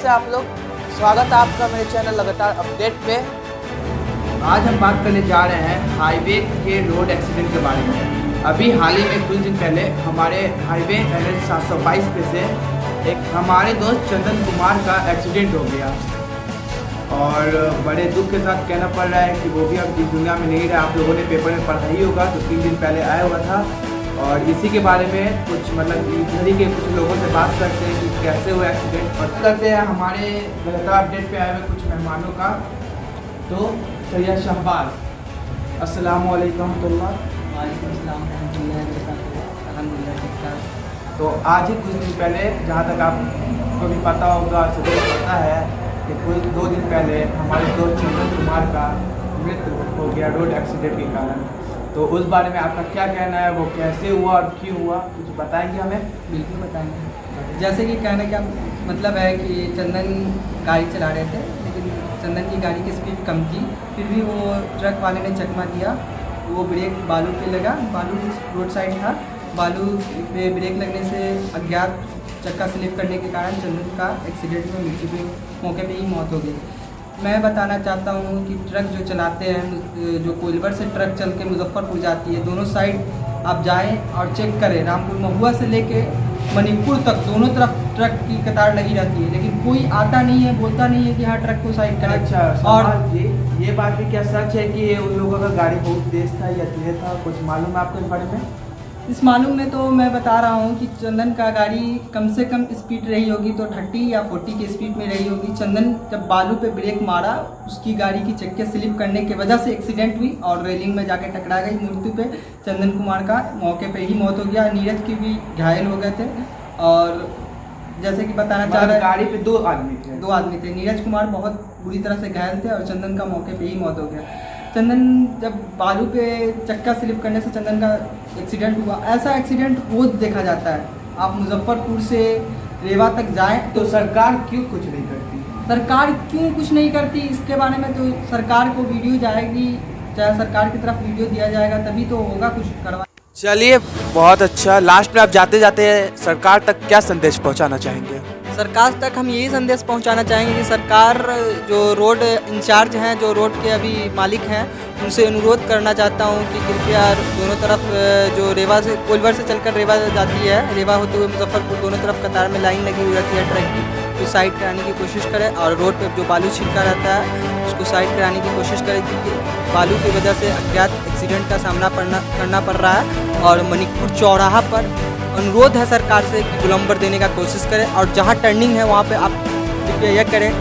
आप लोग? स्वागत है आपका मेरे चैनल लगातार अपडेट पे। आज हम बात करने जा रहे हैं हाईवे के रोड एक्सीडेंट के बारे में। अभी हाल ही में कुछ दिन पहले हमारे हाईवे NH 722 पे से एक हमारे दोस्त चंदन कुमार का एक्सीडेंट हो गया और बड़े दुख के साथ कहना पड़ रहा है कि वो भी अब इस दुनिया में नहीं रहा। आप लोगों ने पेपर में पढ़ा ही होगा, तो 3 दिन पहले आया हुआ था और इसी के बारे में कुछ इधर ही के कुछ लोगों से बात करते हैं कि कैसे हुआ एक्सीडेंट। और करते हैं हमारे लगातार अपडेट पे आए हुए कुछ मेहमानों का। तो सैयद शहबाज, अस्सलाम वालेकुम। तो आज ही कुछ दिन पहले, जहाँ तक आपको भी पता होगा, सभी को पता है कि कुछ 2 दिन पहले हमारे दोस्त चंदन कुमार का मृत्यु हो गया रोड एक्सीडेंट के कारण। तो उस बारे में आपका क्या कहना है, वो कैसे हुआ और क्यों हुआ, कुछ बताएंगे हमें? बिल्कुल बताएंगे। जैसे कि कहने का मतलब है कि चंदन गाड़ी चला रहे थे, लेकिन चंदन की गाड़ी की स्पीड कम थी, फिर भी वो ट्रक वाले ने चकमा दिया। वो ब्रेक बालू पे लगा, बालू रोड साइड था, बालू पे ब्रेक लगने से अज्ञात चक्का स्लिप करने के कारण चंदन का एक्सीडेंट में मृत्यु पे मौके पे ही मौत हो गई। मैं बताना चाहता हूँ कि ट्रक जो चलाते हैं, जो कोइलवर से ट्रक चल के मुजफ्फरपुर जाती है, दोनों साइड आप जाएं और चेक करें। रामपुर महुआ से लेके मणिपुर तक दोनों तरफ ट्रक की कतार लगी रहती है, लेकिन कोई आता नहीं है, बोलता नहीं है कि हाँ ट्रक को साइड करें। अच्छा, और ये बात भी क्या सच है कि उन लोगों का गाड़ी बहुत तेज था या धीरे था, कुछ मालूम है आपको इस बारे में? इस मालूम में तो मैं बता रहा हूँ कि चंदन का गाड़ी कम से कम स्पीड रही होगी तो 30 या 40 की स्पीड में रही होगी। चंदन जब बालू पे ब्रेक मारा, उसकी गाड़ी की चक्के स्लिप करने की वजह से एक्सीडेंट हुई और रेलिंग में जाके टकरा गई। मृत्यु पे चंदन कुमार का मौके पे ही मौत हो गया। नीरज की भी घायल हो गए थे। और जैसे कि बताना चाह रहे, गाड़ी पे 2 आदमी थे। नीरज कुमार बहुत बुरी तरह से घायल थे और चंदन का मौके पे ही मौत हो गया। चंदन जब बालू पे चक्का स्लिप करने से चंदन का एक्सीडेंट हुआ। ऐसा एक्सीडेंट रोज देखा जाता है। आप मुजफ्फरपुर से रेवा तक जाएं तो सरकार क्यों कुछ नहीं करती? सरकार क्यों कुछ नहीं करती, इसके बारे में तो सरकार को वीडियो जाएगी, चाहे सरकार की तरफ वीडियो दिया जाएगा तभी तो होगा कुछ करवा। चलिए, बहुत अच्छा। लास्ट में आप जाते जाते सरकार तक क्या संदेश पहुंचाना चाहेंगे? सरकार तक हम यही संदेश पहुंचाना चाहेंगे कि सरकार जो रोड इंचार्ज हैं, जो रोड के अभी मालिक हैं, उनसे अनुरोध करना चाहता हूं कि कृपया दोनों तरफ जो रेवा से कोइलवर से चलकर रेवा जाती है, रेवा होते हुए मुजफ्फरपुर, दोनों तरफ कतार में लाइन लगी हुई रहती है ट्रक की, तो साइड कराने की कोशिश करें। और रोड पर जो बालू छिड़का रहता है उसको साइड कराने की कोशिश करें, क्योंकि बालू की वजह से अज्ञात एक्सीडेंट का सामना करना पड़ रहा है। और मणिपुर चौराहा पर अनुरोध है सरकार से कि गोलंबर देने का कोशिश करें और जहां टर्निंग है वहां पे आप कृपया यह करें,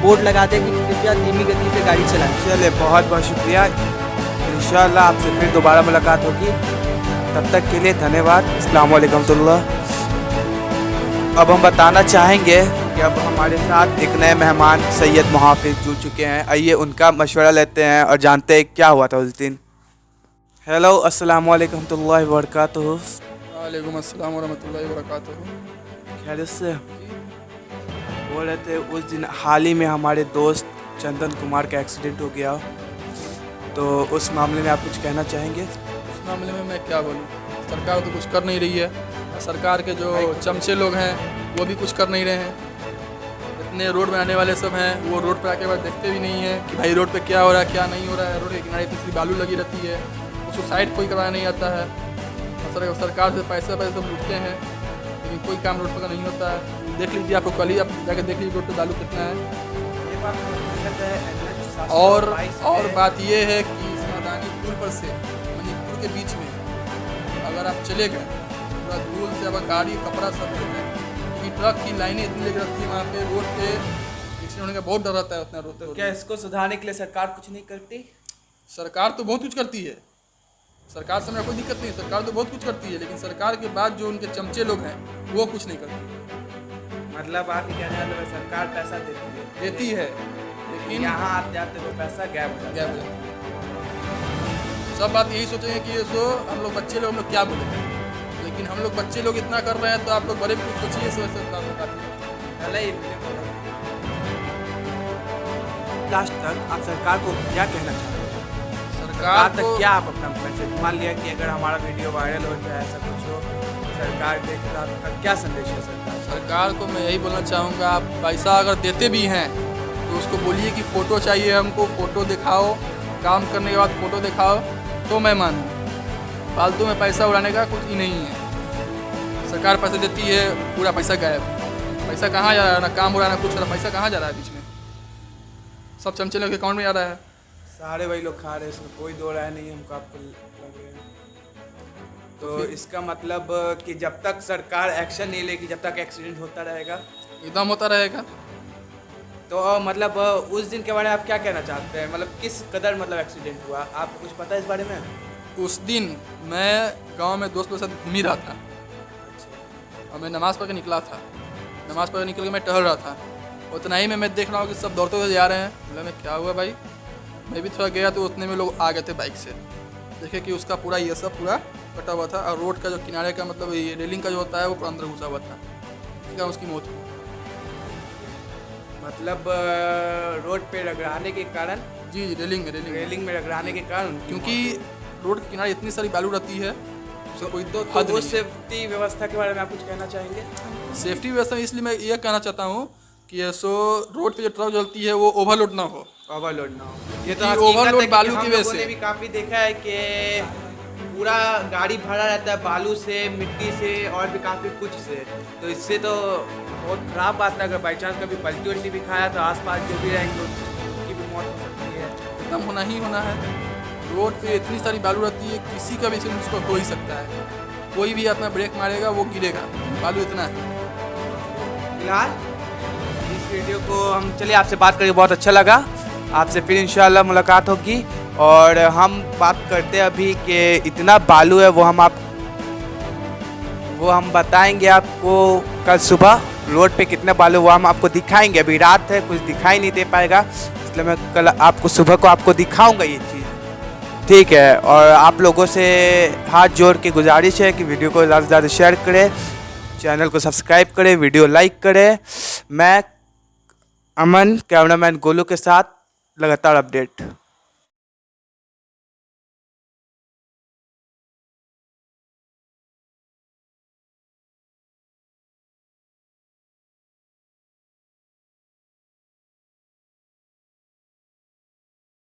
बोर्ड लगा दें कि कृपया धीमी गति से गाड़ी चलाएं। चलिए, बहुत बहुत शुक्रिया। इंशाअल्लाह आपसे फिर दोबारा मुलाकात होगी। तब तक के लिए धन्यवाद। अस्सलाम वालेकुम। अब हम बताना चाहेंगे कि अब हमारे साथ एक नए मेहमान सैयद मुहाफिज जुड़ चुके हैं। आइए उनका मशवरा लेते हैं और जानते हैं क्या हुआ था उस दिन। हेलो, अस्सलाम वालेकुम रहमतुल्लाहि व बरकातुहू। वालेकुम अस्सलाम वरहमतुल्लाहि वबरकातुहू। खैरियत से? बोल रहे थे उस दिन हाल ही में हमारे दोस्त चंदन कुमार का एक्सीडेंट हो गया, तो उस मामले में आप कुछ कहना चाहेंगे? उस मामले में मैं क्या बोलूँ, सरकार तो कुछ कर नहीं रही है। सरकार के जो चमचे लोग हैं वो भी कुछ कर नहीं रहे हैं। इतने रोड बनाने वाले सब हैं, वो रोड पर आके बाद देखते भी नहीं हैं कि भाई रोड पे क्या हो रहा है क्या नहीं हो रहा है। रोड के किनारे इतनी बालू लगी रहती है, उसको साइड कोई करवाना नहीं आता है। सरकार से पैसे सब लूटते हैं, लेकिन कोई काम रोड पर नहीं होता है। देख लीजिए, आपको कल ही आप जाके देख लीजिए रोड पर बालू कितना है। और बात ये है कि इस मैदानी पुल पर से मणिपुर के बीच में अगर आप चले गए, पूरा धूल से अब गाड़ी कपड़ा सब हो गए, क्योंकि ट्रक की लाइनें इतनी लगी रहती है वहाँ पे। रोड पे एक्सीडेंट होने का बहुत डर रहता है उतना रोड। तो क्या इसको सुधारने के लिए सरकार कुछ नहीं करती? सरकार तो बहुत कुछ करती है, सरकार से मेरा कोई दिक्कत नहीं, सरकार तो बहुत कुछ करती है, लेकिन सरकार के बाद जो उनके चमचे लोग हैं वो कुछ नहीं करती। मतलब आप ये कहने वाले हैं सरकार पैसा देती है, लेकिन यहाँ आते जाते वो पैसा गायब हो जाता है। सब बात यही सोचेंगे कि ये सो हम लोग बच्चे लोग हम लोग क्या बोलेंगे, लेकिन हम लोग बच्चे लोग इतना कर रहे हैं तो आप लोग बड़े भी कुछ सोचिए। लास्ट तक आप सरकार को क्या कहना चाहते हैं? सरकार तक क्या आप अपना मैसेज, मान लिया कि अगर हमारा वीडियो वायरल हो जाए, ऐसा कुछ हो, सरकार देखे तो आपका क्या संदेश है सरकार? सरकार को मैं यही बोलना चाहूँगा, आप पैसा अगर देते भी हैं तो उसको बोलिए कि फ़ोटो चाहिए हमको, फ़ोटो दिखाओ, काम करने के बाद फ़ोटो दिखाओ तो मैं मानूँ। फालतू में पैसा उड़ाने का कुछ ही नहीं है। सरकार पैसे देती है, पूरा पैसा गायब। पैसा कहाँ जा रहा है? ना काम हो रहा है ना कुछ हो रहा है। पैसा कहाँ जा रहा है? बीच में सब चमचे लोग के अकाउंट में आ रहा है। सारे वही लोग खा रहे हैं, इसमें कोई दो राय नहीं है हमको, आपको लग रहा है। तो इसका मतलब कि जब तक सरकार एक्शन नहीं लेगी, जब तक एक्सीडेंट होता रहेगा, एकदम होता रहेगा। तो मतलब उस दिन के बारे में आप क्या कहना चाहते हैं? मतलब किस कदर मतलब एक्सीडेंट हुआ, आपको कुछ पता है इस बारे में? उस दिन मैं गांव में दोस्तों के साथ घूम ही रहा था और मैं नमाज़ पढ़ के निकला था। नमाज़ पढ़ के निकल के मैं टहल रहा था, उतना ही में मैं देख रहा हूँ कि सब दौड़ते हुए जा रहे हैं। बोला मैं क्या हुआ भाई? मैं भी थोड़ा गया तो उतने में लोग आ गए थे बाइक से। देखे कि उसका पूरा ये सब पूरा कटा हुआ था और रोड का जो किनारे का मतलब ये रेलिंग का जो होता है वो अंदर घुसा हुआ था। ठीक है, उसकी मौत हुई। मतलब रोड पे रगड़ाने के कारण? जी रेलिंग में रगड़ाने के कारण, क्योंकि रोड के किनारे इतनी सारी बालू रहती है, उसका कोई तो हद नहीं है। सेफ्टी व्यवस्था के बारे में आप कुछ कहना चाहेंगे? सेफ्टी व्यवस्था में इसलिए मैं ये कहना चाहता हूँ कि रोड पे जो ट्रक चलती है वो ओवरलोड ना हो। ओवरलोड ना हो। ये तो कि हकीकत है ओवरलोड कि बालू हम की वजह लोगों से। ने भी काफ़ी देखा है कि पूरा गाड़ी भरा रहता है बालू से, मिट्टी से और भी काफ़ी कुछ से। तो इससे तो बहुत ख़राब बात है, अगर बाई चांस कभी पलटी उल्टी भी खाया तो आसपास जो भी रहेंगे उनकी भी मौत हो सकती है। एकदम होना ही होना है। रोड पे इतनी सारी बालू रहती है, किसी का भी एक्सीडेंट उसको हो ही सकता है। कोई भी अपना ब्रेक मारेगा वो गिरेगा, बालू इतना है। फिलहाल इस वीडियो को हम चलिए आपसे बात करके बहुत अच्छा लगा। आपसे फिर इंशाल्लाह मुलाकात होगी और हम बात करते हैं अभी कि इतना बालू है वो हम बताएंगे आपको कल सुबह रोड पे कितना बालू, वो हम आपको दिखाएंगे। अभी रात है, कुछ दिखाई नहीं दे पाएगा, इसलिए मैं कल आपको सुबह को आपको दिखाऊंगा ये चीज़, ठीक है। और आप लोगों से हाथ जोड़ के गुजारिश है कि वीडियो को ज़्यादा से ज़्यादा शेयर करें, चैनल को सब्सक्राइब करें, वीडियो लाइक करें। मैं अमन कैमरामैन गोलू के साथ लगातार अपडेट।